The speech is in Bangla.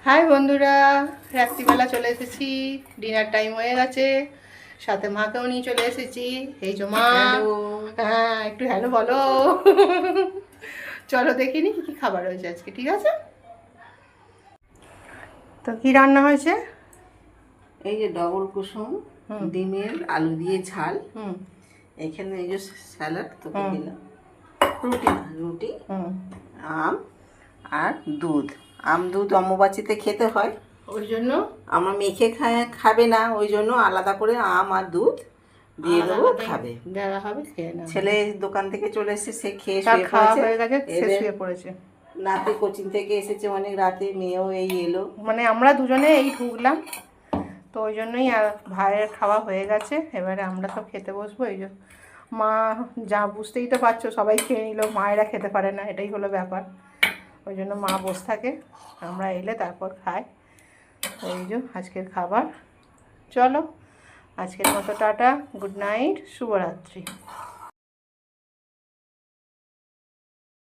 হাই বন্ধুরা, রাত্রিবেলা চলে এসেছি, ডিনার টাইম হয়ে গেছে, সাথে মাকেও নিয়ে চলে এসেছি। এই যে মা। হ্যালো। হ্যাঁ, একটু হ্যালো বলো। চলো দেখিনি কি কি খাবার হয়েছে আজকে, ঠিক আছে? তো কি রান্না হয়েছে? এই যে ডবল কুসুম, হুম ডিমের আলু দিয়ে ঝাল। হুম এখানে এই যে স্যালাড তোকে হুম দিলাম, রুটি। রুটি, হুম আম আর দুধ। আম দুধ অম্বুবাচিতে খেতে হয়, ওই জন্য আমার মেখে খাবে না, ওই জন্য আলাদা করে আম আর দুধ দিয়ে দেবো, আলাদাভাবে খাবে। দেওয়া হবে, খেয়ে নেওয়া ছেলে দোকান থেকে চলে এসে সে খেয়ে তার শুয়ে খাওয়া পড়েছে। হয়ে গেছে, সে এবার শুয়ে পড়েছে। নাতি কোচিং থেকে এসেছে অনেক রাতে, মেয়েও এই এলো। মানে আমরা দুজনে এই ঢুকলাম, তো ওই জন্যই আর ভাইয়ের খাওয়া হয়ে গেছে, এবারে আমরা সব খেতে বসবো। এই যে মা, যা বুঝতেই তো পারছো, সবাই খেয়ে নিল, মায়েরা খেতে পারে না, এটাই হলো ব্যাপার। ওই জন্য মা বসে থাকে, আমরা এলে তারপর খাই। এই যে আজকের খাবার। চলো, আজকের মতো টাটা, গুড নাইট, শুভরাত্রি।